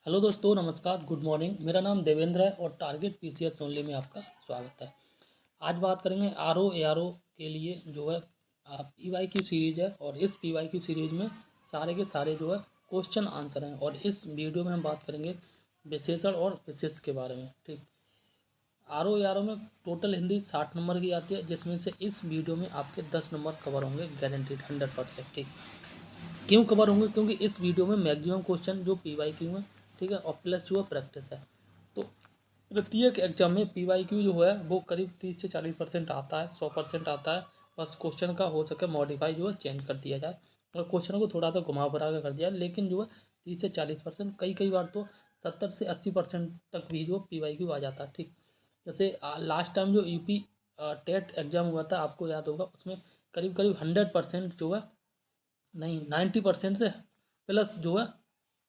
Hello दोस्तों, नमस्कार, good morning. मेरा नाम देवेंद्र है और टारगेट पीसीएस ओनली में आपका स्वागत है। आज बात करेंगे आरओ एआरओ के लिए जो है पीवाईक्यू सीरीज है और इस पीवाईक्यू सीरीज में सारे के सारे जो है क्वेश्चन आंसर हैं और इस वीडियो में हम बात करेंगे विशेषण और विशेष के बारे में। ठीक, आरओ एआरओ में टोटल हिंदी 60 नंबर की आती है, जिसमें से इस वीडियो में आपके 10 नंबर कवर होंगे, गारंटीड 100%। ठीक, क्यों कवर होंगे? क्योंकि इस वीडियो में मैक्सिमम क्वेश्चन जो पीवाईक्यू में, ठीक है, और प्लस जो है प्रैक्टिस है। तो प्रत्येक एग्जाम में पीवाईक्यू जो है वो करीब 30 से 40% आता है, 100% आता है। बस क्वेश्चन का हो सके मॉडिफाई जो है चेंज कर दिया जाए और क्वेश्चन को थोड़ा सा घुमा फिरा कर दिया जाए, लेकिन जो है 30 से 40%, कई कई बार तो 70 से 80% तक भी जो पीवाईक्यू आ जाता है। ठीक, जैसे लास्ट टाइम जो यूपी टेट एग्जाम हुआ था, आपको याद होगा, उसमें करीब करीब 100% जो है, नहीं 90% से प्लस जो है,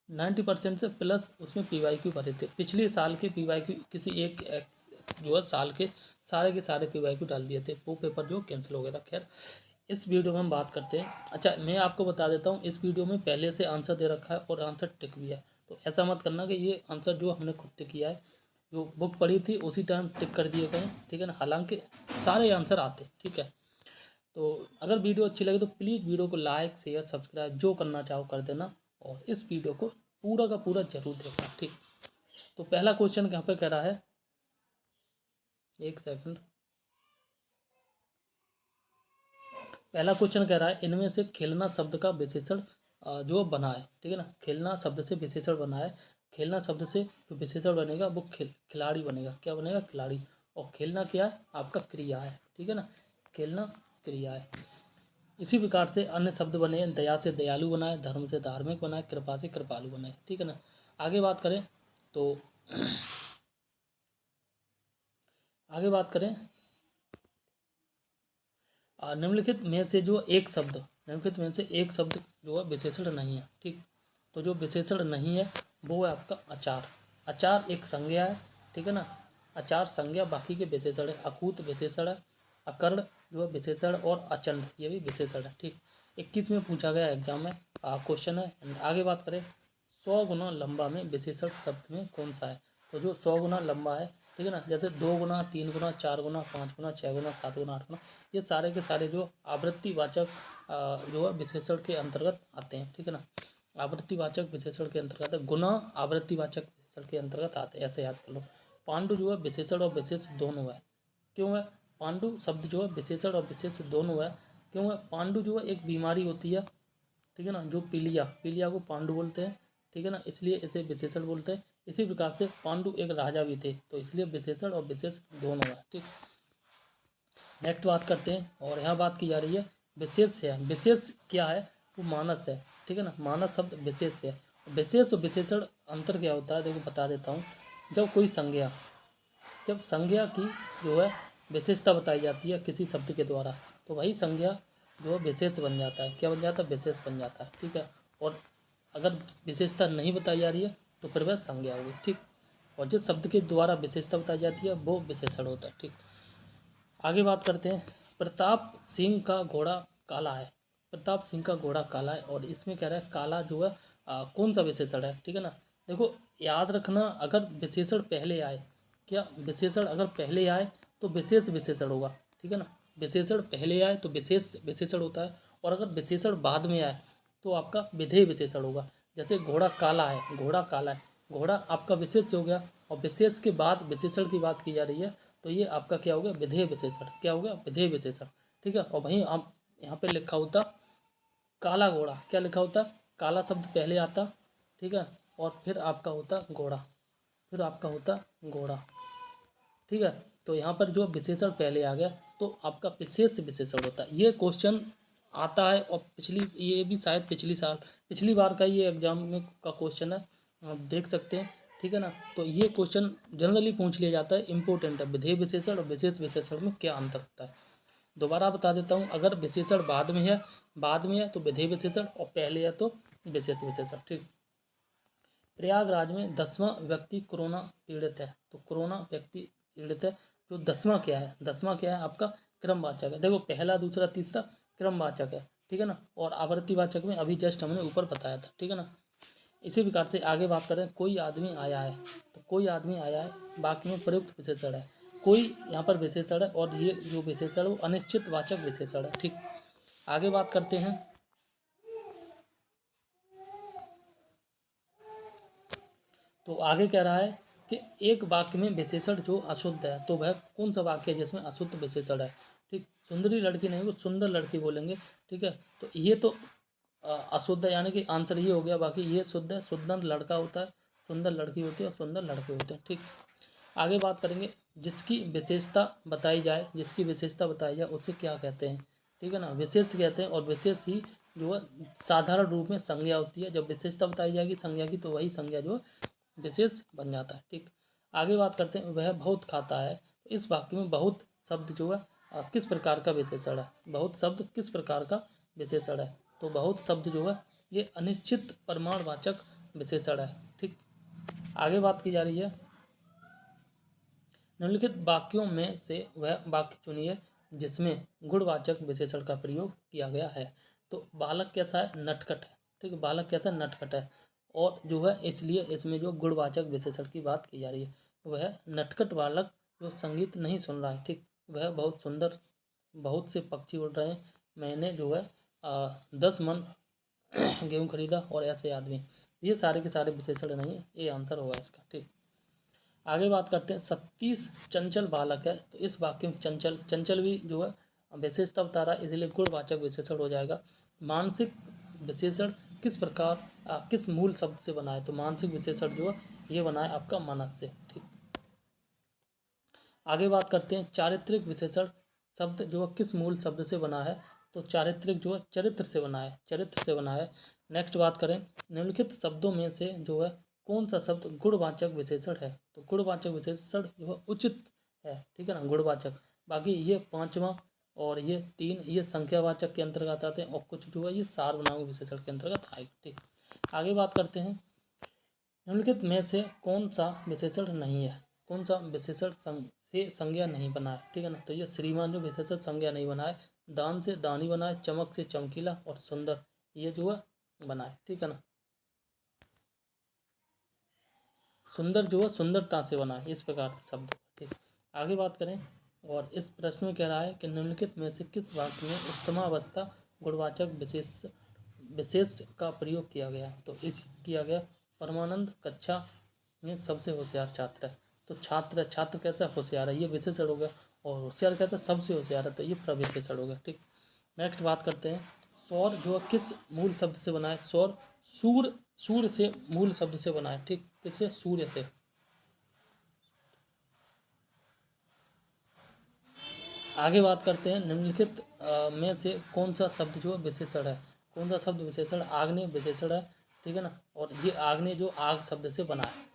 90% से प्लस उसमें पीवाईक्यू भरे थे। पिछले साल के पीवाईक्यू किसी एक जो है साल के सारे पीवाईक्यू डाल दिए थे, वो पेपर जो कैंसिल हो गया था। खैर, इस वीडियो में हम बात करते हैं। अच्छा, मैं आपको बता देता हूँ, इस वीडियो में पहले से आंसर दे रखा है और आंसर टिक भी है, तो ऐसा मत करना कि ये आंसर जो हमने खुद टिक किया है, जो बुक पढ़ी थी उसी टाइम टिक कर दिए गए, ठीक है ना। हालांकि सारे आंसर आते, ठीक है। तो अगर वीडियो अच्छी लगे तो प्लीज़ वीडियो को लाइक शेयर सब्सक्राइब जो करना चाहो कर देना और इस वीडियो को पूरा का पूरा जरूर देखना। ठीक, तो पहला क्वेश्चन यहाँ पे कह रहा है, एक सेकंड। पहला क्वेश्चन कह रहा है, इनमें से खेलना शब्द का विशेषण जो बना है, ठीक है ना। खेलना शब्द से विशेषण बना है। खेलना शब्द से जो विशेषण बनेगा वो खिलाड़ी बनेगा। क्या बनेगा? खिलाड़ी। और खेलना क्या है? आपका क्रिया है, ठीक है ना। खेलना क्रिया है। इसी प्रकार से अन्य शब्द बने हैं। दया से दयालु बना है, धर्म से धार्मिक बना है, कृपा से कृपालु बना है, ठीक है ना। आगे बात करें तो आगे बात करें, निम्नलिखित में से एक शब्द जो है विशेषण नहीं है। ठीक, तो जो विशेषण नहीं है वो है आपका अचार। अचार एक संज्ञा है, ठीक है ना। अचार संज्ञा, बाकी के विशेषण है। अकूत विशेषण है, अकर्ण जो है विशेषण, और अचंड ये भी विशेषण है। ठीक, 21 में पूछा गया एग्जाम में क्वेश्चन है। आगे बात करें, 100 गुना लंबा में विशेषण शब्द में कौन सा है? तो जो 100 गुना लंबा है, ठीक है ना, जैसे 2 गुना, 3 गुना, 4 गुना, 5 गुना, 6 गुना, 7 गुना, 8 गुना, ये सारे के सारे जो आवृत्तिवाचक जो है विशेषण के अंतर्गत आते हैं, ठीक है ना। आवृत्तिवाचक विशेषण के अंतर्गत गुना आवृत्तिवाचक विशेषण के अंतर्गत आते हैं, ऐसे याद कर लो। पांडु जो है विशेषण और विशेष दोनों है। क्यों है? पांडु शब्द जो है विशेषण और विशेष दोनों है। क्यों है? पांडु जो है एक बीमारी होती है, ठीक है ना, जो पीलिया, पीलिया को पांडु बोलते हैं, ठीक है ना, इसलिए इसे विशेषण बोलते हैं। इसी प्रकार से पांडु एक राजा भी थे, तो इसलिए विशेषण और विशेष दोनों है। ठीक, नेक्स्ट बात करते हैं, और यहाँ बात की जा रही है विशेष है। विशेष क्या है? वो मानस है, ठीक है ना। मानस शब्द विशेष है। विशेष और विशेषण अंतर क्या होता है, देखो बता देता हूँ। जब कोई संज्ञा, जब संज्ञा की जो है विशेषता बताई जाती है किसी शब्द के द्वारा, तो वही संज्ञा जो है विशेष बन जाता है। क्या बन जाता है? विशेष बन जाता है, ठीक है। और अगर विशेषता नहीं बताई जा रही है तो फिर वह संज्ञा होगी। ठीक, और जिस शब्द के द्वारा विशेषता बताई जाती है वो विशेषण होता है। ठीक, आगे बात करते हैं। प्रताप सिंह का घोड़ा काला है। प्रताप सिंह का घोड़ा काला है, और इसमें कह रहा है काला जो है कौन सा विशेषण है, ठीक है ना। देखो याद रखना, अगर विशेषण पहले आए, क्या विशेषण अगर पहले आए तो विशेष विशेषण होगा, ठीक है ना। विशेषण पहले आए तो विशेष विशेषण होता है, और अगर विशेषण बाद में आए तो आपका विधेय विशेषण होगा। जैसे घोड़ा काला है, घोड़ा काला है, घोड़ा आपका विशेष हो गया, और विशेष के बाद विशेषण की बात की जा रही है, तो ये आपका क्या हो गया? विधेय विशेषण। क्या हो गया? विधेय विशेषण, ठीक है। और वहीं आप यहाँ पे लिखा होता काला घोड़ा, क्या लिखा होता? काला शब्द पहले आता, ठीक है, और फिर आपका होता घोड़ा, फिर आपका होता घोड़ा, ठीक है। तो यहाँ पर जो विशेषण पहले आ गया तो आपका विशेष विशेषण होता है। ये क्वेश्चन आता है, और ये भी शायद पिछली बार का ये एग्जाम में का क्वेश्चन है, आप देख सकते हैं, ठीक है ना। तो ये क्वेश्चन जनरली पूछ लिया जाता है, इंपॉर्टेंट है। विधेय विशेषण और विशेष विशेषण में क्या अंतर होता है, दोबारा बता देता हूँ। अगर विशेषण बाद में है तो विधेय विशेषण, और पहले है तो विशेष विशेषण। ठीक, प्रयागराज में 10वां व्यक्ति कोरोना पीड़ित है, तो कोरोना व्यक्ति पीड़ित है, जो 10वां क्या है? 10वां क्या है? आपका क्रमवाचक है। देखो पहला दूसरा तीसरा क्रमवाचक है, ठीक है ना। और आवर्तीवाचक में अभी जस्ट हमने ऊपर बताया था, ठीक है ना। इसी प्रकार से आगे बात करें, कोई आदमी आया है, तो कोई आदमी आया है वाक्य में प्रयुक्त विशेषण है। कोई यहाँ पर विशेषण है और ये जो विशेषण है वो अनिश्चित वाचक विशेषण है। ठीक, आगे बात करते हैं। तो आगे कह रहा है कि एक वाक्य में विशेषण जो अशुद्ध है, तो वह कौन सा वाक्य है जिसमें अशुद्ध विशेषण है। ठीक, सुंदरी लड़की नहीं, वो सुंदर लड़की बोलेंगे। ठीक है, तो ये तो अशुद्ध है, यानी कि आंसर ये हो गया। बाकी ये शुद्ध है, सुंदर लड़का होता है, सुंदर लड़की होती है और सुंदर लड़के होते हैं। ठीक, आगे बात करेंगे, जिसकी विशेषता बताई जाए, जिसकी विशेषता बताई जाए उसे क्या कहते हैं। ठीक है ना, विशेष कहते हैं। और विशेष ही जो है साधारण रूप में संज्ञा होती है। जब विशेषता बताई जाएगी संज्ञा की, तो वही संज्ञा जो विशेष बन जाता है। ठीक, आगे बात करते हैं, वह बहुत खाता है। तो इस वाक्य में बहुत शब्द जो है किस प्रकार का विशेषण है। बहुत शब्द किस प्रकार का विशेषण है, तो बहुत शब्द जो है ये अनिश्चित परिमाणवाचक विशेषण है। ठीक, आगे बात की जा रही है, निम्नलिखित वाक्यों में से वह वाक्य चुनिए जिसमें गुणवाचक विशेषण का प्रयोग किया गया है। तो बालक कैसा है, नटखट है। ठीक है, बालक कैसा है, नटखट है। और जो है इसलिए इसमें जो गुणवाचक विशेषण की बात की जा रही है, वह नटखट बालक जो संगीत नहीं सुन रहा है। ठीक, वह बहुत सुंदर, बहुत से पक्षी उड़ रहे हैं, मैंने जो है 10 मन गेहूँ खरीदा, और ऐसे आदमी, ये सारे के सारे विशेषण नहीं है, ये आंसर होगा इसका। ठीक, आगे बात करते हैं, 37 चंचल बालक है। तो इस वाक्य में चंचल, चंचल भी जो है विशेषता बता रहा है, इसलिए गुणवाचक विशेषण हो जाएगा। मानसिक विशेषण किस प्रकार किस मूल शब्द से बना है, तो मानसिक विशेषण जो है ये बना है आपका मनस से। ठीक, आगे बात करते हैं, चारित्रिक विशेषण शब्द जो है किस मूल शब्द से बना है, तो चारित्रिक जो है चरित्र से बना है, चरित्र से बना है। नेक्स्ट बात करें, निम्नलिखित शब्दों में से जो है कौन सा शब्द गुणवाचक विशेषण है, तो गुणवाचक विशेषण जो है उचित है। ठीक है ना, गुणवाचक। बाकी ये 5वां और ये 3 ये संख्यावाचक के अंतर्गत आते हैं, और कुछ जो है ये सार्वनामिक विशेषण के अंतर्गत आएगा। ठीक, आगे बात करते हैं, निम्नलिखित में से कौन सा विशेषण नहीं है, कौन सा विशेषण से संज्ञा नहीं बना है। ठीक है ना, तो ये श्रीमान जो विशेषण संज्ञा नहीं बना है, दान से दानी बना है, चमक से चमकीला, और सुंदर ये जो है बना है। ठीक है ना, सुंदर जो है सुंदरता से बना है, इस प्रकार से शब्द। ठीक, आगे बात करें, और इस प्रश्न में कह रहा है कि निम्नलिखित में से किस वाक्य में उत्तमावस्था गुणवाचक विशेष का प्रयोग किया गया, तो इस किया गया, परमानंद कक्षा में सबसे होशियार छात्र है। तो छात्र, छात्र कैसा होशियार है, ये विशेषण हो गया। और होशियार कहता है सबसे होशियार है, तो ये प्रविशेषण हो गया। ठीक, नेक्स्ट बात करते हैं, सौर जो है किस मूल शब्द से बना है, सौर सूर्य, सूर्य से मूल शब्द से बना है। ठीक, किससे, सूर्य से। आगे बात करते हैं, निम्नलिखित में से कौन सा शब्द जो है विशेषण है, कौन सा शब्द विशेषण, आग्नेय विशेषण है। ठीक है ना, और ये आग्नेय जो आग शब्द से बना है।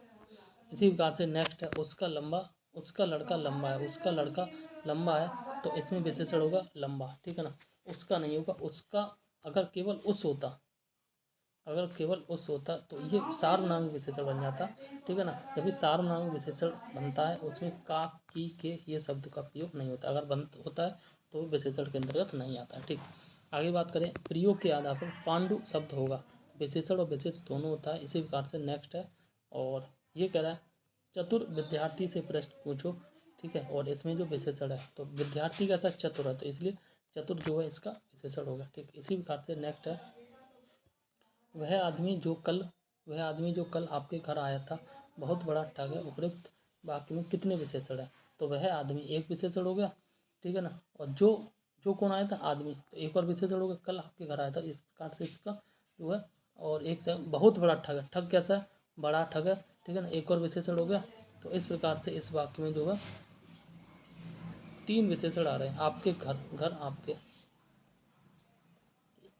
इसी प्रकार से नेक्स्ट है, उसका लंबा, उसका लड़का लंबा है, उसका लड़का लंबा है, तो इसमें विशेषण होगा लंबा। ठीक है ना, उसका नहीं होगा, उसका अगर केवल उस होता, अगर केवल उस होता तो ये सार्वनामिक विशेषण बन जाता। ठीक है ना, जब भी सार्वनामिक विशेषण बनता है उसमें का, की, के ये शब्द का प्रयोग नहीं होता, अगर बन होता है तो विशेषण के अंतर्गत नहीं आता है। ठीक, आगे बात करें, प्रयोग के आधार पर पांडु शब्द होगा, विशेषण और विशेष दोनों होता है। इसी प्रकार से नेक्स्ट है, और ये कह रहा है, चतुर विद्यार्थी से प्रश्न पूछो। ठीक है, और इसमें जो विशेषण है, तो विद्यार्थी का साथ चतुर है, तो इसलिए चतुर जो है इसका विशेषण होगा। ठीक, इसी प्रकार से नेक्स्ट है, वह आदमी जो कल, वह आदमी जो कल आपके घर आया था बहुत बड़ा ठग है। उपरोक्त वाक्य में कितने विशेषण है, तो वह आदमी एक विशेषण हो गया। ठीक है ना, और जो जो कौन आया था, आदमी, तो एक और विशेषण हो गया, कल आपके घर आया था। इस प्रकार से इसका जो है, और एक बहुत बड़ा ठग है, ठग कैसा है, बड़ा ठग है। ठीक है ना, एक और विशेषण हो गया। तो इस प्रकार से इस वाक्य में जो है 3 विशेषण आ रहे हैं, आपके घर, घर आपके,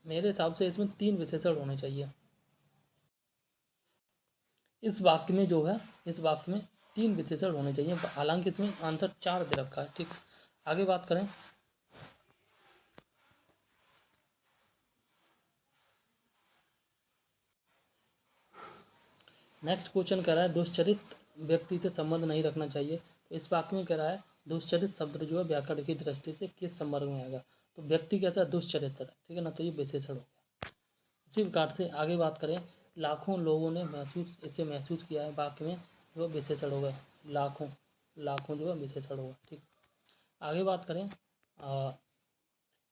मेरे हिसाब से इसमें 3 विशेषण होने चाहिए। इस वाक्य में जो है, इस वाक्य में 3 विशेषण होने चाहिए, हालांकि इसमें आंसर 4 दे रखा है। ठीक, आगे बात करें, नेक्स्ट क्वेश्चन कह रहा है, दुष्चरित व्यक्ति से संबंध नहीं रखना चाहिए। तो इस वाक्य में कह रहा है, दुष्चरित शब्द जो है व्याकरण की दृष्टि से किस संवर्ग में आएगा, तो व्यक्ति कहता है दुष्चरित्र। ठीक है ना, तो ये विशेषण हो गया। इसी प्रकार से आगे बात करें, लाखों लोगों ने इसे महसूस किया है, वाक्य में जो विशेषण होगा लाखों, लाखों जो है विशेषण होगा। ठीक, आगे बात करें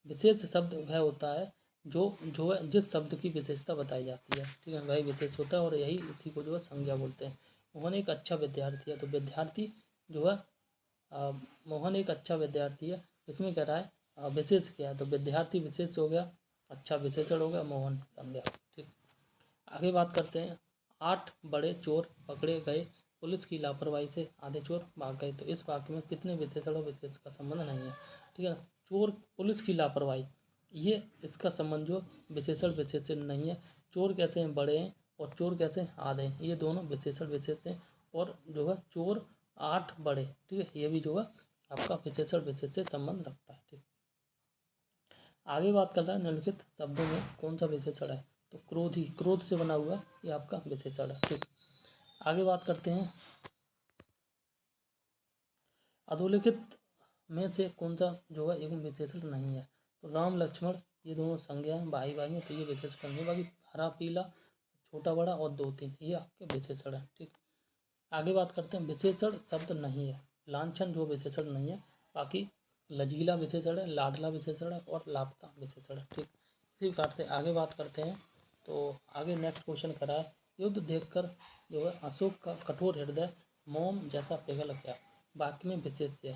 विशेष शब्द वह होता है जो है जिस शब्द की विशेषता बताई जाती है। ठीक है, वही विशेष होता है और यही इसी को जो है संज्ञा बोलते हैं। मोहन एक अच्छा विद्यार्थी है, तो विद्यार्थी जो है मोहन एक अच्छा विद्यार्थी है, इसमें कह रहा है विशेष क्या है, तो विद्यार्थी विशेष हो गया, अच्छा विशेषण हो गया, मोहन संज्ञा। ठीक, आगे बात करते हैं 8 बड़े चोर पकड़े गए, पुलिस की लापरवाही से आधे चोर भाग गए। तो इस वाक्य में कितने विशेषण और विशेष का संबंध नहीं है। ठीक है, चोर पुलिस की लापरवाही, ये इसका संबंध जो विशेषण विशेषण नहीं है। चोर कैसे हैं बड़े हैं और चोर कैसे हैं आधे हैं, ये दोनों विशेषण विशेष हैं। और जो है चोर 8 बड़े, ठीक है, ये भी जो है आपका विशेषण विशेष से संबंध रखता है। ठीक, आगे बात कर रहा है निम्नलिखित शब्दों में कौन सा विशेषण है, तो क्रोधी, क्रोध से बना हुआ ये आपका विशेषण है। ठीक, आगे बात करते हैं अधोलिखित में से कौन सा जो है एक विशेषण नहीं है, तो राम लक्ष्मण ये दोनों संज्ञा हैं, भाई भाई हैं, तो ये विशेषण नहीं है। बाकी हरा पीला, छोटा बड़ा और 2 3 ये आपके विशेषण है। ठीक, आगे बात करते हैं विशेषण शब्द नहीं है, लांछन जो विशेषण नहीं है, बाकी लजीला विशेषण है, लाडला विशेषण है और लापता विशेषण है। ठीक, इसी प्रकार से आगे बात करते हैं। तो आगे नेक्स्ट क्वेश्चन करा है युद्ध देखकर जो है अशोक का कठोर हृदय मोम जैसा पिघल गया, वाक्य में विशेष है।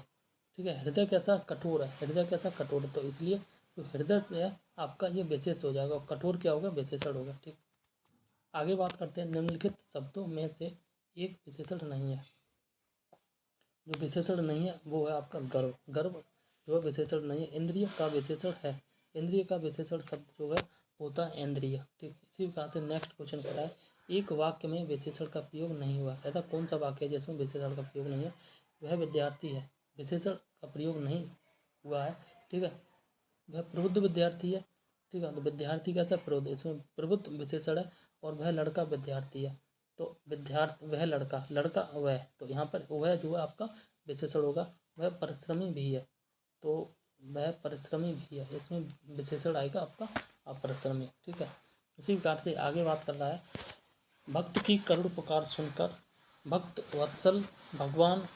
ठीक है, हृदय कैसा कठोर है, हृदय कैसा कठोर है, तो इसलिए जो हृदय है आपका ये विशेष हो जाएगा और कठोर क्या होगा विशेषण होगा। ठीक, आगे बात करते हैं निम्नलिखित शब्दों में से एक विशेषण नहीं है, जो विशेषण नहीं है वो है आपका गर्व, गर्व जो है विशेषण नहीं है। इंद्रिय का विशेषण है, इंद्रिय का विशेषण शब्द जो है होता है इंद्रिय। ठीक, इसी प्रकार से नेक्स्ट क्वेश्चन करा है एक वाक्य में विशेषण का प्रयोग नहीं हुआ, ऐसा कौन सा वाक्य है जिसमें विशेषण का प्रयोग नहीं है, वह विद्यार्थी है, विशेषण का प्रयोग नहीं हुआ है। ठीक है, वह प्रबुद्ध विद्यार्थी है। ठीक है, तो विद्यार्थी कैसा प्रबुद्ध, इसमें प्रबुद्ध विशेषण है और वह लड़का विद्यार्थी है, तो विद्यार्थी वह लड़का, लड़का वह, तो यहाँ पर वह जो है आपका विशेषण होगा। वह परिश्रमी भी है, तो वह परिश्रमी भी है, इसमें विशेषण आएगा आपका अपरिश्रमी। ठीक है, इसी प्रकार से आगे बात कर रहा है भक्त की करुण पुकार सुनकर भक्त वत्सल भगवान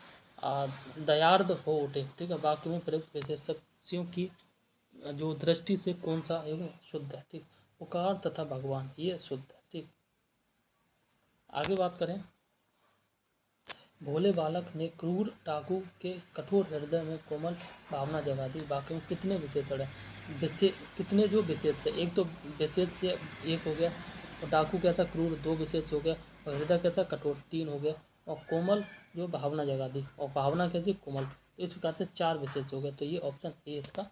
दयार्द हो उठे। ठीक है, वाक्य में प्रयुक्त विशेषणों की जो दृष्टि से कौन सा एवं शुद्ध है। ठीक, पुकार तथा भगवान ये शुद्ध है। ठीक, आगे बात करें भोले बालक ने क्रूर डाकू के कठोर हृदय में कोमल भावना जगा दी, वाक्य में कितने विशेषण है, कितने जो विशेष है, एक तो विशेष से एक हो गया और डाकू कैसा क्रूर 2 विशेष हो गया और हृदय कैसा कठोर 3 हो गया और कोमल जो भावना जगा दी और भावना कैसी कोमल, तो इस प्रकार से 4 विशेष हो गए, तो ये ऑप्शन ए इसका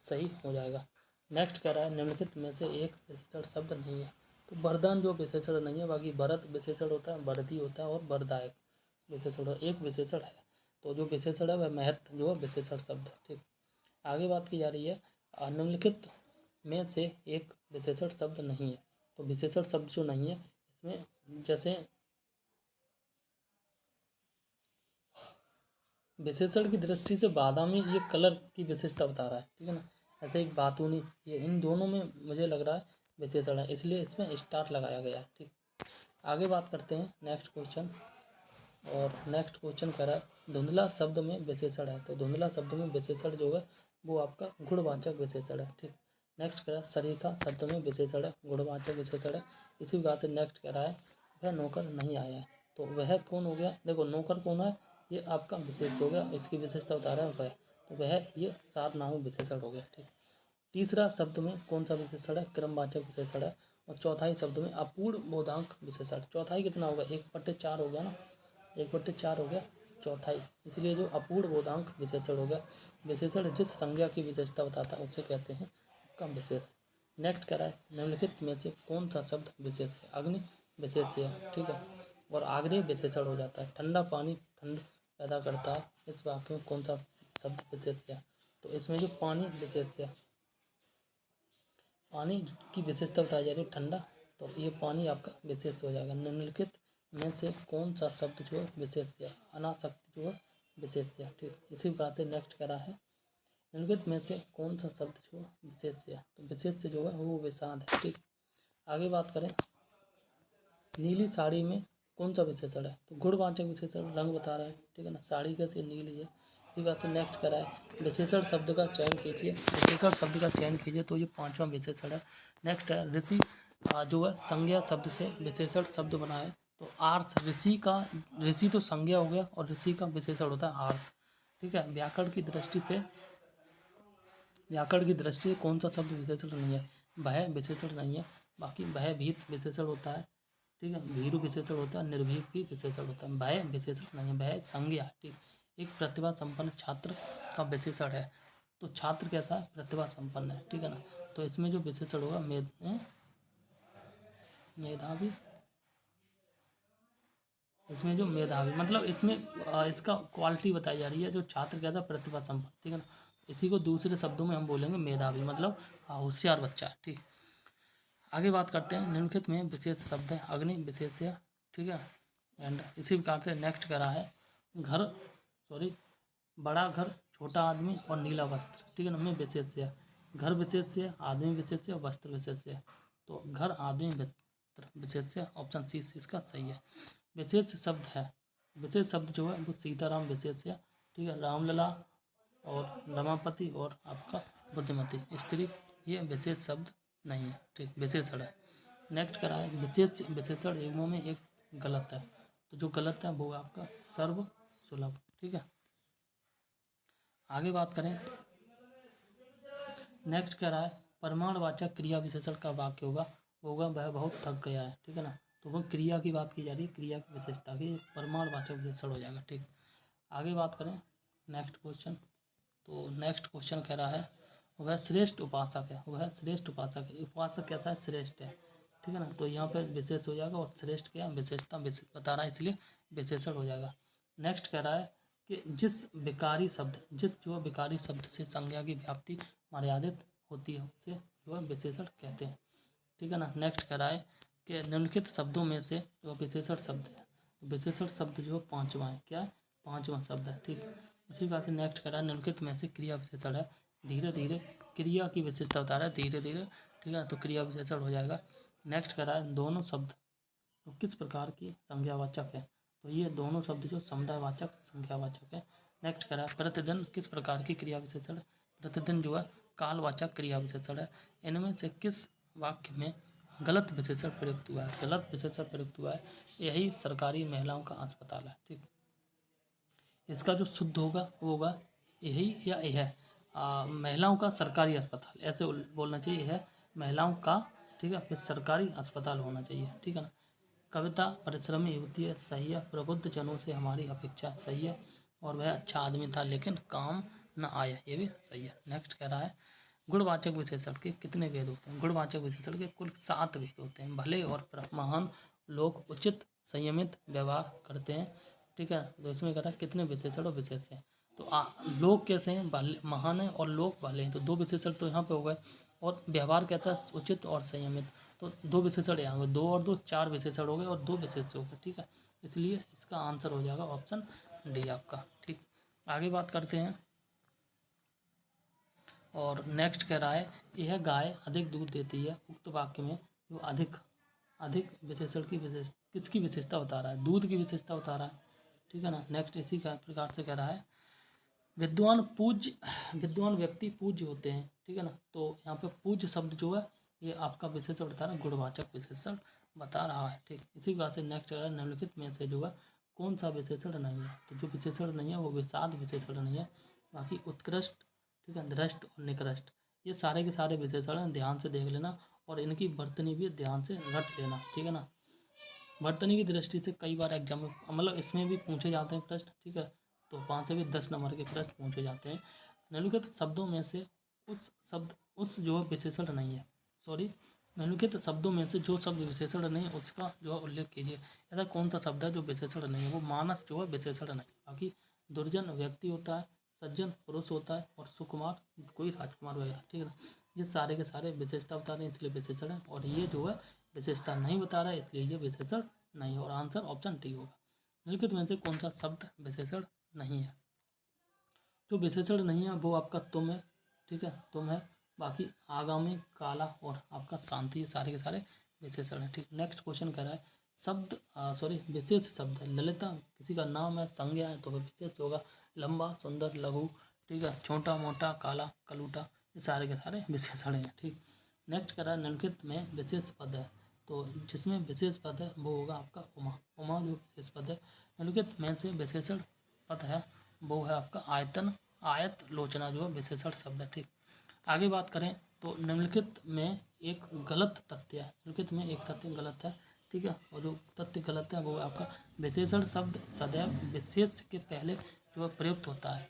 सही हो जाएगा। नेक्स्ट कह रहा है निम्नलिखित में से एक विशेषण शब्द नहीं है, तो वरदान जो विशेषण नहीं है, बाकी भरत विशेषण होता है, वरदी होता है और वरदायक विशेषण एक विशेषण है, तो जो विशेषण है वह महत्व जो है विशेषण शब्द है। ठीक, आगे बात की जा रही है निम्नलिखित में से एक विशेषण शब्द नहीं है, तो विशेषण शब्द जो नहीं है इसमें जैसे विशेषण की दृष्टि से बादामी ये कलर की विशेषता बता रहा है। ठीक है ना, ऐसे एक बातूनी, ये इन दोनों में मुझे लग रहा है विशेषण है, इसलिए इसमें स्टार लगाया गया है। ठीक, आगे बात करते हैं नेक्स्ट क्वेश्चन, और नेक्स्ट क्वेश्चन कह रहा है धुंधला शब्द में विशेषण है, तो धुंधला शब्द में विशेषण जो है वो आपका गुणवाचक विशेषण है। ठीक, नेक्स्ट कह रहा है सरीखा शब्द में विशेषण है, गुणवाचक विशेषण है। इसी बात से नेक्स्ट कह रहा है वह नौकर नहीं आया है, तो वह कौन हो गया, देखो नौकर कौन है, ये आपका विशेष हो गया, इसकी विशेषता बता रहा है वह, तो वह ये सार्वनाम विशेषण हो गया। ठीक, तीसरा शब्द में कौन सा विशेषण है, क्रमवाचक विशेषण है। और चौथाई शब्द में अपूर्ण बोधांक विशेषण, चौथाई कितना होगा 1/4 हो गया ना, 1/4 हो गया चौथाई, इसलिए जो अपूर्ण बोधांक विशेषण हो गया। विशेषण जिस संज्ञा की विशेषता बताता है उसे कहते हैं कम विशेष। नेक्स्ट कह रहा है निम्नलिखित में से कौन सा शब्द विशेष है, अग्नि विशेष है। ठीक है, और आग्नेय विशेषण हो जाता है, ठंडा पानी ठंड पैदा करता है, इस वाक्य में कौन सा शब्द विशेष है, तो इसमें जो पानी विशेष है, पानी की विशेषता बताई जा रही है ठंडा, तो ये पानी आपका विशेष हो जाएगा। निम्नलिखित में से कौन सा शब्द जो है विशेष है, अनासक्ति जो है विशेष है। ठीक, इसी प्रकार से नेक्स्ट कह रहा है निम्नलिखित में से कौन सा शब्द जो विशेष है, तो विशेष जो है वो विषाद है। ठीक, आगे बात करें नीली साड़ी में कौन सा विशेषण है? तो गुणवाचक विशेषण, रंग बता रहा है, ठीक है ना। साड़ी कैसे नीली है, ठीक है। तो नेक्स्ट करा है विशेषण शब्द का चयन कीजिए, विशेषण शब्द का चयन कीजिए, तो ये 5वां विशेषण है। नेक्स्ट है ऋषि, जो है संज्ञा शब्द से विशेषण शब्द बना है। तो आर्ष, ऋषि का, ऋषि तो संज्ञा हो गया और ऋषि का विशेषण होता है आर्ष, ठीक है। व्याकरण की दृष्टि से कौन सा शब्द विशेषण नहीं है? भय विशेषण नहीं है। बाकी भयभीत विशेषण होता है, ठीक है। भीरु विशेषण होता है, निर्भीक भी विशेषण होता है। भय विशेषण नहीं है, भय संज्ञा है, ठीक। एक प्रतिभा संपन्न छात्र का विशेषण है, तो छात्र कैसा है? प्रतिभा संपन्न है, ठीक है ना। तो इसमें जो विशेषण होगा मेधावी, इसमें जो मेधावी मतलब इसमें इसका क्वालिटी बताई जा रही है, जो छात्र कैसा है? प्रतिभा संपन्न, ठीक है ना। इसी को दूसरे शब्दों में हम बोलेंगे मेधावी, मतलब होशियार बच्चा, ठीक। आगे बात करते हैं, निम्नलिखित में विशेष शब्द है अग्नि विशेष्य, ठीक है। एंड इसी प्रकार से नेक्स्ट करा है घर, बड़ा घर, छोटा आदमी और नीला वस्त्र, ठीक है ना, में विशेष्य। घर विशेष्य, आदमी विशेष्य और वस्त्र विशेष्य। तो घर, आदमी, वस्त्र विशेष्य, ऑप्शन सी इसका सही है। विशेष शब्द है, विशेष शब्द जो है वो सीताराम विशेष्य, ठीक है। रामलला और रमापति और आपका बुद्धिमती स्त्री, ये विशेष शब्द नहीं है, ठीक, विशेषण है। नेक्स्ट करा है विशेष विशेषण युग्मों में एक गलत है, तो जो गलत है वो आपका सर्व सुलभ, ठीक है। आगे बात करें, नेक्स्ट कह रहा है परिमाणवाचक क्रिया विशेषण का वाक्य होगा, वो होगा वह बहुत थक गया है, ठीक है ना। तो वो क्रिया की बात की जा रही है, क्रिया की विशेषता की, परिमाणवाचक विशेषण हो जाएगा, ठीक। आगे बात करें नेक्स्ट क्वेश्चन, तो नेक्स्ट क्वेश्चन कह रहा है वह श्रेष्ठ उपासक है, वह श्रेष्ठ उपासक है। उपासक कैसा है? श्रेष्ठ है, ठीक है ना। तो यहाँ पे विशेष हो जाएगा और श्रेष्ठ क्या विशेषता बता रहा है, इसलिए विशेषण हो जाएगा। नेक्स्ट कह रहा है कि जिस विकारी शब्द से संज्ञा की व्याप्ति मर्यादित होती है उसे जो है विशेषण कहते हैं, ठीक है ना। नेक्स्ट कह रहा है कि निम्नलिखित शब्दों में से जो विशेषण शब्द है, विशेषण शब्द जो 5वां है, क्या है? 5वां शब्द है, ठीक। उसी बात से नेक्स्ट कह रहा है निम्नलिखित में से क्रिया विशेषण है, धीरे धीरे क्रिया की विशेषता बता रहा है, धीरे धीरे, ठीक है। तो क्रिया विशेषण हो जाएगा। नेक्स्ट कह रहा है दोनों शब्द तो किस प्रकार की संज्ञावाचक है, तो ये दोनों शब्द जो समुदायवाचक संज्ञावाचक है। नेक्स्ट कह रहा है प्रतिदिन किस प्रकार की क्रिया विशेषण है, प्रतिदिन जो है कालवाचक क्रिया विशेषण है। इनमें से किस वाक्य में गलत विशेषण प्रयुक्त हुआ है, गलत विशेषण प्रयुक्त हुआ है, यही सरकारी महिलाओं का अस्पताल है, ठीक। इसका जो शुद्ध होगा वो होगा यही या यह महिलाओं का सरकारी अस्पताल, ऐसे बोलना चाहिए, यह महिलाओं का, ठीक है। फिर सरकारी अस्पताल होना चाहिए, ठीक है ना। कविता परिश्रमी युवती है, सही है। प्रबुद्ध जनों से हमारी अपेक्षा, सही है। और वह अच्छा आदमी था लेकिन काम न आया, ये भी सही है। नेक्स्ट कह रहा है गुणवाचक विशेषण के कितने भेद होते हैं? गुणवाचक विशेषण के कुल 7 भेद होते हैं। भले और महान लोग उचित संयमित व्यवहार करते हैं, ठीक है। तो इसमें कह रहा है कितने विशेषण और विशेष हैं, तो लोग कैसे हैं? भले महान है और लोग भले हैं, तो 2 विशेषण तो यहाँ पे हो गए। और व्यवहार कैसा है? उचित और संयमित, तो 2 विशेषण यहाँ हो गए, 2 और 2 4 विशेषण हो गए और 2 विशेष हो गए, ठीक है। इसलिए इसका आंसर हो जाएगा ऑप्शन डी आपका, ठीक। आगे बात करते हैं, और नेक्स्ट कह रहा है यह गाय अधिक दूध देती है। उक्त वाक्य में जो अधिक अधिक विशेषण की किसकी विशेषता बता रहा है? दूध की विशेषता बता रहा है, ठीक है ना। नेक्स्ट इसी का प्रकार से कह रहा है विद्वान व्यक्ति पूज्य होते हैं, ठीक है ना। तो यहाँ पे पूज्य शब्द जो है ये आपका विशेषण बता रहा है, गुणवाचक विशेषण बता रहा है, ठीक। इसी प्रकार से नेक्स्ट कह रहा है निम्नलिखित में से जो है कौन सा विशेषण नहीं है, तो जो विशेषण नहीं है वो विषाद विशेषण नहीं है। बाकी उत्कृष्ट, ठीक है, दृष्ट और निकृष्ट, ये सारे के सारे विशेषण हैं, ध्यान से देख लेना और इनकी वर्तनी भी ध्यान से रट लेना, ठीक है ना। वर्तनी की दृष्टि से कई बार एग्जाम में मतलब इसमें भी पूछे जाते हैं प्रश्न, ठीक है। तो 5 से भी 10 नंबर के प्रश्न पूछे जाते हैं। निम्नलिखित शब्दों में से उस जो विशेषण नहीं है, निम्नलिखित शब्दों में से जो शब्द विशेषण नहीं है उसका जो है उल्लेख कीजिए। ऐसा कौन सा शब्द है जो विशेषण नहीं है? वो मानस जो है विशेषण नहीं। बाकी दुर्जन व्यक्ति होता है, सज्जन पुरुष होता है और सुकुमार कोई राजकुमार वगैरह, ठीक है ना। ये सारे के सारे विशेषता बता रहे हैं इसलिए विशेषण है, और ये जो है विशेषता नहीं बता रहा है इसलिए ये विशेषण नहीं है, और आंसर ऑप्शन डी होगा। निम्नलिखित में से कौन सा शब्द विशेषण नहीं है? जो विशेषण नहीं है वो आपका तुम है, ठीक है, तुम है। बाकी आगामी, काला और आपका शांति, ये सारे के सारे विशेषण है, ठीक। नेक्स्ट क्वेश्चन कह रहा है शब्द विशेष शब्द है। ललिता किसी का नाम है, संज्ञा है, तो वह विशेष होगा। लंबा, सुंदर, लघु, ठीक है, छोटा मोटा, काला कलूटा, ये सारे के सारे विशेषण हैं। ठीक, नेक्स्ट करा निम्नलिखित में विशेष पद है, तो जिसमें विशेष पद है वो होगा आपका उमा। उमा जो विशेष पद है, निम्नलिखित में से विशेषण पद है वो है आपका आयतन, आयत, लोचना जो है विशेषण शब्द है। ठीक, आगे बात करें तो निम्नलिखित में एक गलत तथ्य है। निम्नलिखित में एक तथ्य गलत है, ठीक है, और जो तथ्य गलत है वो आपका विशेषण शब्द सदैव विशेष के पहले जो है प्रयुक्त होता है।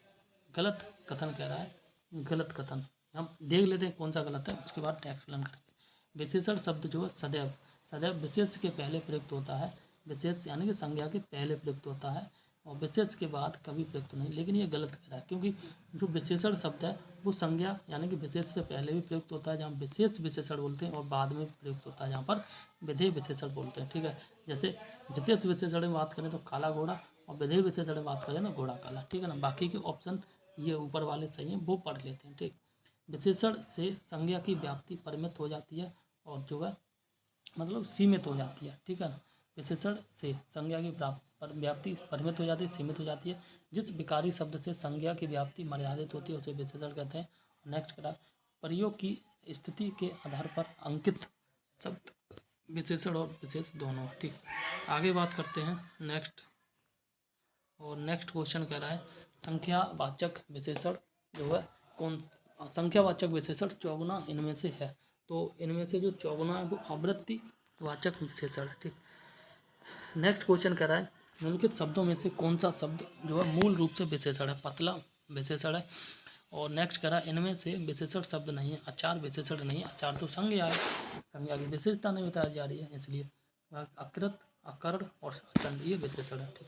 गलत कथन कह रहा है, गलत कथन। हम देख लेते हैं कौन सा गलत है, उसके बाद एक्सप्लेन करेंगे। विशेषण शब्द जो है सदैव सदैव विशेष के पहले प्रयुक्त होता है। विशेष यानी कि संज्ञा के पहले प्रयुक्त होता है और विशेष के बाद कभी प्रयुक्त नहीं। लेकिन ये गलत कह रहा है, क्योंकि जो विशेषण शब्द है वो संज्ञा यानी कि विशेष से पहले भी प्रयुक्त होता है, जहाँ विशेष विशेषण बोलते हैं, और बाद में प्रयुक्त होता है जहाँ पर विधेय विशेषण बोलते हैं। ठीक है, जैसे विशेष विशेषण में बात करें तो काला घोड़ा, और विधेय विशेषण में बात करें ना घोड़ा काला। ठीक है ना, बाकी के ऑप्शन ये ऊपर वाले सही हैं, वो पढ़ लेते हैं। ठीक, विशेषण से संज्ञा की व्याप्ति परिमित हो जाती है और जो है मतलब सीमित हो जाती है। ठीक है ना, विशेषण से संज्ञा की व्याप्ति परिमित हो जाती है, सीमित हो जाती है। जिस विकारी शब्द से संज्ञा की व्याप्ति मर्यादित होती है उसे विशेषण कहते हैं। नेक्स्ट करा प्रयोग की स्थिति के आधार पर अंकित शब्द विशेषण और विशेष दोनों। ठीक, आगे बात करते हैं नेक्स्ट, और नेक्स्ट क्वेश्चन कह रहा है संख्यावाचक विशेषण जो है कौन, संख्यावाचक विशेषण चौगुना इनमें से है। तो इनमें से जो चौगुना है वो आवृत्ति वाचक विशेषण है। ठीक, नेक्स्ट क्वेश्चन कह रहा है निम्नलिखित शब्दों में से कौन सा शब्द जो है मूल रूप से विशेषण है, पतला विशेषण है। और नेक्स्ट कह रहा है इनमें से विशेषण शब्द नहीं है, आचार विशेषण नहीं है। आचार तो संज्ञा है, संज्ञा की विशेषता नहीं बताई जा रही है, इसलिए अकृत, अकर्ण और अचंड ये विशेषण है। ठीक,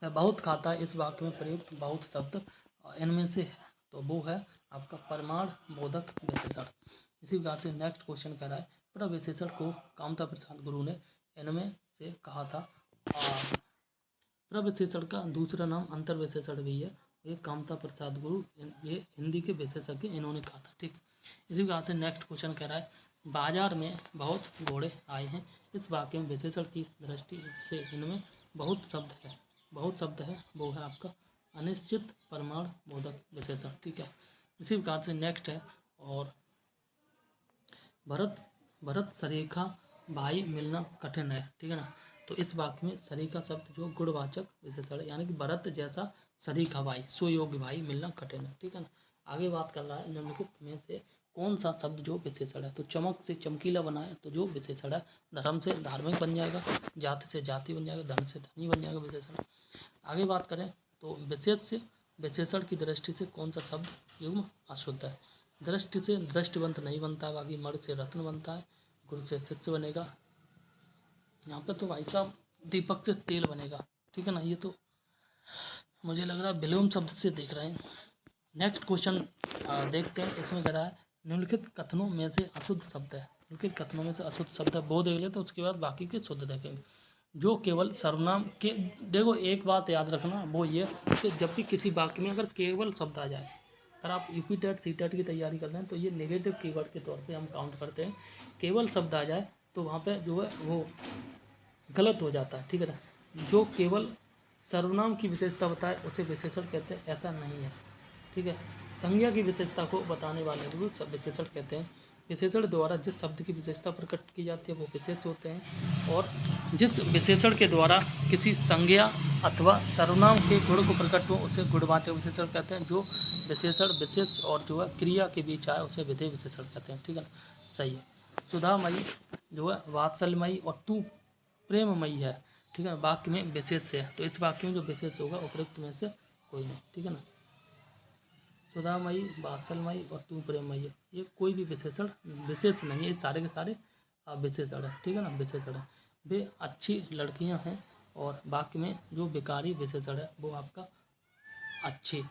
वह बहुत खाता है, इस वाक्य में प्रयुक्त बहुत शब्द इनमें से है, तो वो है आपका परमाण बोधक विशेषण। इसी प्रकार से नेक्स्ट क्वेश्चन कह रहा है प्रविशेषण को कामता प्रसाद गुरु ने इनमें से कहा था। प्रविशेषण का दूसरा नाम अंतर विशेषण भी है, ये कामता प्रसाद गुरु ये हिंदी के विशेषज्ञ इन्होंने कहा था। ठीक, इसी प्रकार से नेक्स्ट क्वेश्चन कह रहा है बाजार में बहुत घोड़े आए हैं, इस वाक्य में विशेषण की दृष्टि से इनमें बहुत शब्द है, बहुत शब्द है, वो है आपका अनिश्चित परमाण बोधक विशेषण। ठीक है, इसी प्रकार से नेक्स्ट है और भरत सरीखा भाई मिलना कठिन है। ठीक है ना, तो इस वाक्य में सरीखा शब्द जो गुणवाचक विशेषण है, यानी कि भरत जैसा सरीखा भाई, सुयोग्य भाई मिलना कठिन है। ठीक है ना, आगे बात कर रहा है निम्नलिखित में से कौन सा शब्द जो विशेषण है, तो चमक से चमकीला बनाए तो जो विशेषण है, धर्म से धार्मिक बन जाएगा, जाति से जाति बन जाएगा, धन से धनी बन जाएगा विशेषण। आगे बात करें तो विशेष से विशेषण की दृष्टि से कौन सा शब्द युग्म अशुद्ध है, दृष्टि से दृष्टिवंत नहीं बनता, बाकी मर्द से रत्न बनता है, गुरु से शिष्य बनेगा, यहाँ पे तो भाई साहब दीपक से तेल बनेगा। ठीक है ना, ये तो मुझे लग रहा है विलोम शब्द से देख रहे हैं। नेक्स्ट क्वेश्चन देखते हैं, इसमें कह रहा है निम्नलिखित कथनों में से अशुद्ध शब्द है, निम्नलिखित कथनों में से अशुद्ध शब्द है वो देख लेते हैं, उसके बाद बाकी के शुद्ध देखेंगे। जो केवल सर्वनाम के, देखो एक बात याद रखना वो ये कि जब भी किसी वाक्य में अगर केवल शब्द आ जाए, अगर आप यूपी टेट सी टेट की तैयारी कर रहे हैं तो ये नेगेटिव कीवर्ड के तौर पे हम काउंट करते हैं। केवल शब्द आ जाए तो वहाँ पे जो है वो गलत हो जाता है। ठीक है ना, जो केवल सर्वनाम की विशेषता बताए उसे विशेषण कहते हैं, ऐसा नहीं है। ठीक है, संज्ञा की विशेषता को बताने वाले को सब विशेषण कहते हैं। विशेषण द्वारा जिस शब्द की विशेषता प्रकट की जाती है वो विशेष होते हैं, और जिस विशेषण के द्वारा किसी संज्ञा अथवा सर्वनाम के गुण को प्रकट हो उसे गुणवाचक विशेषण कहते हैं। जो विशेषण विशेष और जो है क्रिया के बीच आए उसे विधेय विशेषण कहते हैं। ठीक है ना, सही है। सुधामयी जो है वात्सल्यमयी और तू प्रेममयी है। ठीक है ना, वाक्य में विशेष है, तो इस वाक्य में जो विशेष होगा उपयुक्त में से कोई नहीं। ठीक है ना, सुधामयी, वात्सल्यमयी और तू प्रेममयी, ये कोई भी विशेषण विशेष नहीं है, ये सारे के सारे विशेषण है। ठीक है ना, विशेषण है। वे अच्छी लड़कियां हैं, और वाक्य में जो विकारी विशेषण है वो आपका अच्छी,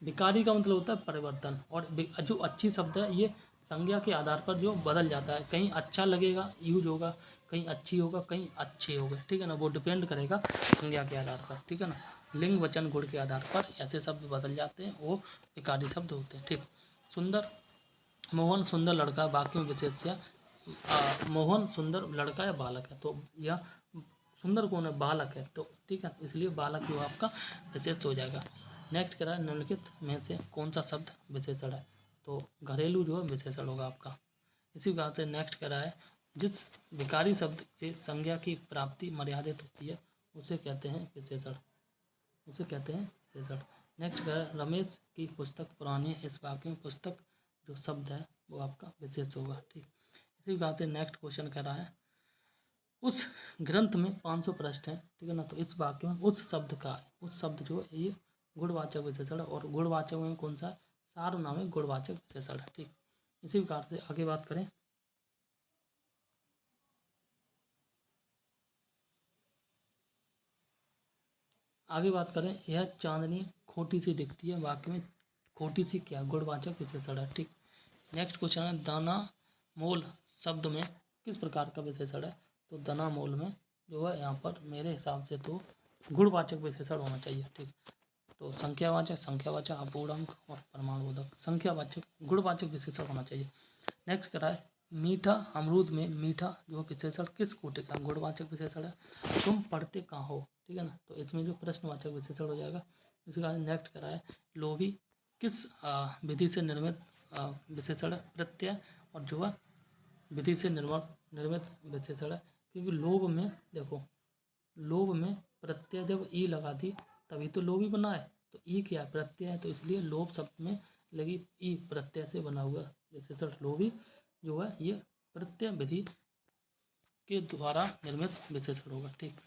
विकारी का मतलब होता है परिवर्तन, और जो अच्छी शब्द है ये संज्ञा के आधार पर जो बदल जाता है, कहीं अच्छा लगेगा यूज होगा, कहीं अच्छी होगा, कहीं अच्छे होगा। ठीक है ना, वो डिपेंड करेगा संज्ञा के आधार पर। ठीक है ना, लिंग वचन गुण के आधार पर ऐसे शब्द बदल जाते हैं, वो विकारी शब्द होते हैं। ठीक, सुंदर मोहन सुंदर लड़का, वाक्य में विशेष है, मोहन सुंदर लड़का या बालक है, तो यह सुंदर कौन है, बालक है, तो ठीक है, इसलिए बालक जो आपका विशेष हो जाएगा। नेक्स्ट कह रहा है निम्नलिखित में से कौन सा शब्द विशेषण है, तो घरेलू जो है विशेषण होगा आपका। इसी प्रकार से नेक्स्ट कह रहा है जिस विकारी शब्द से संज्ञा की प्राप्ति मर्यादित होती है उसे कहते हैं विशेषण, उसे कहते हैं विशेषण। नेक्स्ट कह रहा है रमेश की पुस्तक पुरानी है, इस वाक्य में पुस्तक जो शब्द है वो आपका विशेष होगा, ठीक। इसी प्रकार से नेक्स्ट क्वेश्चन कह रहा है उस ग्रंथ में 500 पृष्ठ हैं, ठीक है ना, तो इस वाक्य में उस शब्द का, उस शब्द जो है ये गुणवाचक विशेषण, और गुणवाचक में कौन सा, सार्वनाम है गुणवाचक विशेषण, ठीक। इसी प्रकार से आगे बात करें, यह चांदनी खोटी सी दिखती है, वाक्य में खोटी सी क्या, गुणवाचक विशेषण है, ठीक। नेक्स्ट क्वेश्चन है दाना मोल शब्द में किस प्रकार का विशेषण है, तो दाना मोल में जो है यहाँ पर मेरे हिसाब से तो गुणवाचक विशेषण होना चाहिए, ठीक। तो संख्यावाचक अपूर्णांक और परमाणुबोधक, संख्यावाचक गुणवाचक विशेषण होना चाहिए। नेक्स्ट करा है मीठा अमरूद में मीठा जो विशेषण किस कोटि का, गुणवाचक विशेषण है। तुम पढ़ते कहाँ हो, ठीक है ना, तो इसमें जो प्रश्नवाचक विशेषण हो जाएगा। इसके बाद नेक्स्ट करा है लोभी किस विधि से निर्मित विशेषण है, प्रत्यय और जो है विधि से निर्मित विशेषण है, क्योंकि लोभ में देखो, लोभ में प्रत्यय जब ई लगा दी तभी तो लोभ ही बना है, तो ई क्या है, प्रत्यय है, तो इसलिए लोभ शब्द में लगी ई प्रत्यय से बना हुआ विशेषण लोभी जो है ये प्रत्यय विधि के द्वारा निर्मित विशेषण होगा, ठीक।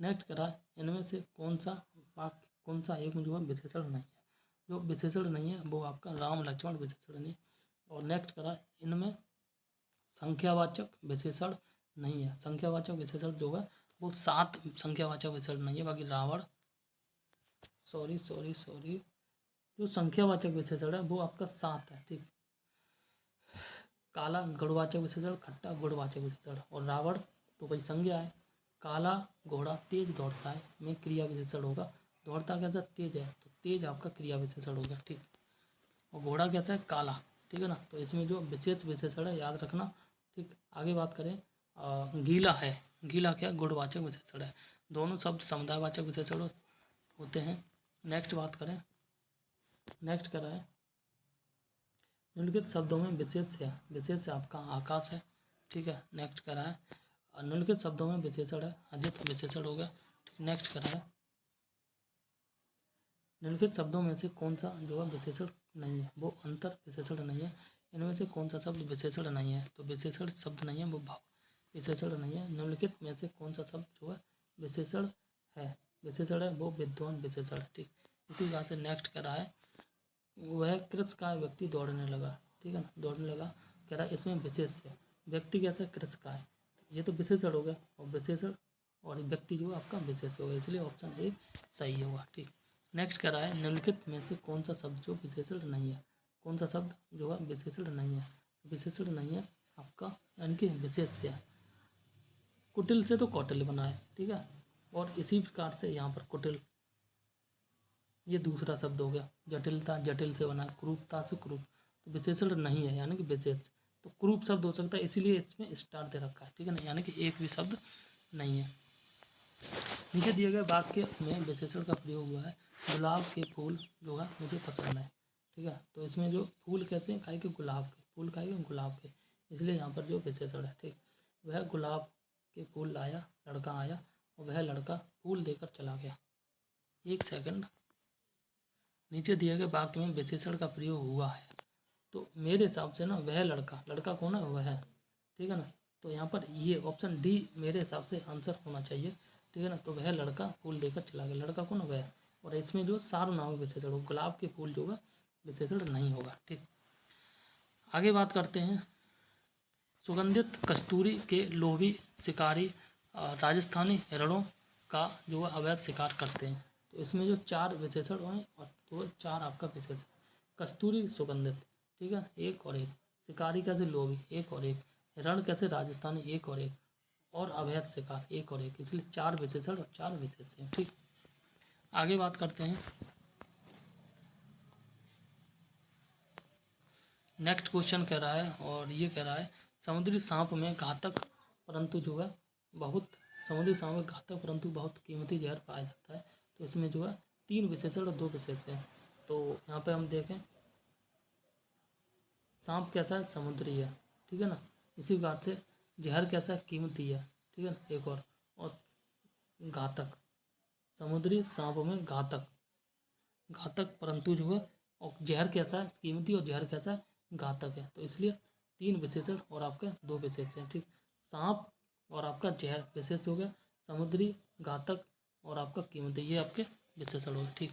नेक्स्ट करा इनमें से कौन सा वाक्य, कौन सा एक जो है विशेषण नहीं है, जो विशेषण नहीं है वो आपका राम लक्ष्मण विशेषण नहीं। और नेक्स्ट करा इनमें संख्यावाचक विशेषण नहीं है, संख्यावाचक विशेषण जो है वो 7 संख्यावाचक विशेषण नहीं है, बाकी रावण सॉरी जो संख्यावाचक विशेषण है वो आपका 7 है, ठीक। काला गुणवाचक विशेषण, खट्टा गुणवाचक विशेषण, और रावण तो भाई संज्ञा है। काला घोड़ा तेज दौड़ता है में क्रिया विशेषण होगा, दौड़ता कैसा, तेज है, तो तेज आपका क्रिया विशेषण होगा, ठीक। और घोड़ा कैसा है, काला, ठीक है ना, तो इसमें जो विशेष विशेषण है याद रखना, ठीक। आगे बात करें गीला है, गीला क्या, गुणवाचक विशेषण है। दोनों शब्द समुदायवाचक विशेषण होते हैं। नेक्स्ट बात करें, नेक्स्ट करा है निम्नलिखित शब्दों में विशेष है, विशेष है आपका आकाश है, ठीक है। नेक्स्ट करा है निम्नलिखित शब्दों में विशेषण है, अजित विशेषण हो गया, ठीक। नेक्स्ट करा है निम्नलिखित शब्दों में से कौन सा जो है विशेषण नहीं है, वो अंतर विशेषण नहीं है। इनमें से कौन सा शब्द विशेषण नहीं है, तो विशेषण शब्द नहीं है वो भाव विशेषण नहीं है। निम्नलिखित में से कौन सा शब्द जो है विशेषण है, विशेषण है वो विद्वान विशेषण है, ठीक। इसी बात से नेक्स्ट करा है वह कृष का व्यक्ति दौड़ने लगा, ठीक है ना, दौड़ने लगा, कह रहा है इसमें विशेष है, व्यक्ति कैसा कृष का है, ये तो विशेषण हो गया, और विशेषण और व्यक्ति जो है आपका विशेष होगा, इसलिए ऑप्शन ए सही होगा, ठीक। नेक्स्ट कह रहा है निम्नलिखित में से कौन सा शब्द जो विशेषण नहीं है, कौन सा शब्द जो है विशेषण नहीं है, विशेषण नहीं है आपका यानी कि विशेष है। कुटिल से तो कौटिल्य बना है, ठीक है, और इसी प्रकार से यहाँ पर कुटिल ये दूसरा शब्द हो गया, जटिलता जटिल से बना, क्रूपता से क्रूप, तो विशेषण नहीं है यानी कि विशेष, तो क्रूप शब्द हो सकता है, इसीलिए इसमें स्टार दे रखा है, ठीक है ना, यानी कि एक भी शब्द नहीं है। नीचे दिए गए वाक्य में विशेषण का प्रयोग हुआ है, गुलाब के फूल जो है मुझे पसंद है, ठीक है, तो इसमें जो फूल कैसे हैं, खाए के गुलाब के फूल, खाए के गुलाब के, इसलिए यहाँ पर जो विशेषण है, ठीक। वह गुलाब के फूल लाया, लड़का आया, और वह लड़का फूल देकर चला गया। एक सेकंड, नीचे दिए गए वाक्य में विशेषण का प्रयोग हुआ है, तो मेरे हिसाब से ना वह लड़का, लड़का कौन है, वह है, ठीक है ना, तो यहाँ पर ये ऑप्शन डी मेरे हिसाब से आंसर होना चाहिए, ठीक है ना, तो वह लड़का फूल देकर चला गया, लड़का कौन है, वह, और इसमें जो सार्वनामिक विशेषण हो, गुलाब के फूल जो है विशेषण नहीं होगा, ठीक। आगे बात करते हैं सुगंधित कस्तूरी के लोभी शिकारी राजस्थानी हिरणों का जो है अवैध शिकार करते हैं, तो इसमें जो 4 विशेषण हैं और तो 4 आपका विशेषण, कस्तूरी सुगंधित, ठीक है, एक और एक, शिकारी कैसे लोभी एक और एक, हिरण कैसे राजस्थानी एक और एक, और अवैध शिकार एक और एक, इसलिए 4 विशेषण और 4 विशेषण, ठीक। आगे बात करते हैं, नेक्स्ट क्वेश्चन कह रहा है, और ये कह रहा है समुद्री सांप में घातक परंतु जो है बहुत समुद्री सांप में घातक परंतु बहुत कीमती जहर पाया जाता है। तो इसमें जो है 3 विशेषण और 2 विशेषण हैं। तो यहाँ पे हम देखें, सांप कैसा है, समुद्री है, ठीक है ना। इसी प्रकार से जहर कैसा है, कीमती है, ठीक है ना। एक और घातक, समुद्री सांप में घातक परंतु जो है, और जहर कैसा है, कीमती, और जहर कैसा है, घातक है। तो इसलिए 3 विशेषण और आपके 2 विशेषण, ठीक। सांप और आपका जहर विशेष हो गया, समुद्री, घातक और आपका कीमती, ये आपके विशेषण हो गए, ठीक।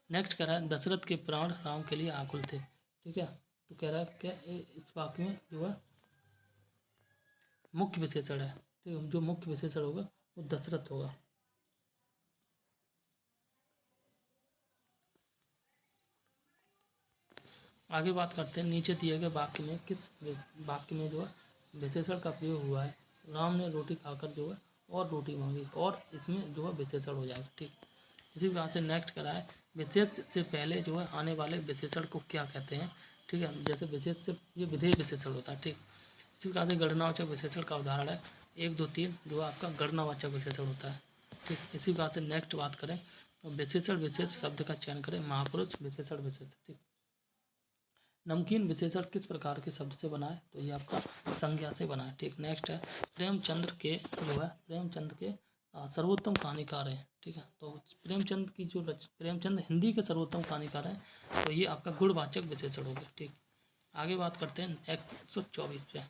नेक्स्ट कह रहा है दशरथ के प्राण राम के लिए आकुल थे, ठीक है। तो कह रहा है क्या इस वाक्य में जो है मुख्य विशेषण है, ठीक है। जो मुख्य विशेषण होगा वो दशरथ होगा। आगे बात करते हैं, नीचे दिए गए वाक्य में किस वाक्य में जो है विशेषण का प्रयोग हुआ है। राम ने रोटी खाकर जो है और रोटी मांगी, और इसमें जो है विशेषण हो जाएगा, ठीक। इसी प्रकार से नेक्स्ट करा है विशेष से पहले जो है आने वाले विशेषण को क्या कहते हैं, ठीक है। जैसे विशेष से ये विधेय विशेषण होता है, ठीक। इसी प्रकार से गणनावाचक विशेषण का उदाहरण है 1, 2, 3 जो है आपका गणनावाचक विशेषण होता है, ठीक। इसी प्रकार से नेक्स्ट बात करें तो विशेषण विशेष शब्द का चयन करें, महापुरुष विशेषण विशेष, ठीक। नमकीन विशेषण किस प्रकार के शब्द से बना है, तो ये आपका संज्ञा से बना है, ठीक। नेक्स्ट है प्रेमचंद के सर्वोत्तम कहानीकार हैं, ठीक है। तो प्रेमचंद की जो प्रेमचंद हिंदी के सर्वोत्तम कहानीकार हैं, तो ये आपका गुणवाचक विशेषण हो गया, ठीक। आगे बात करते हैं 124 पे।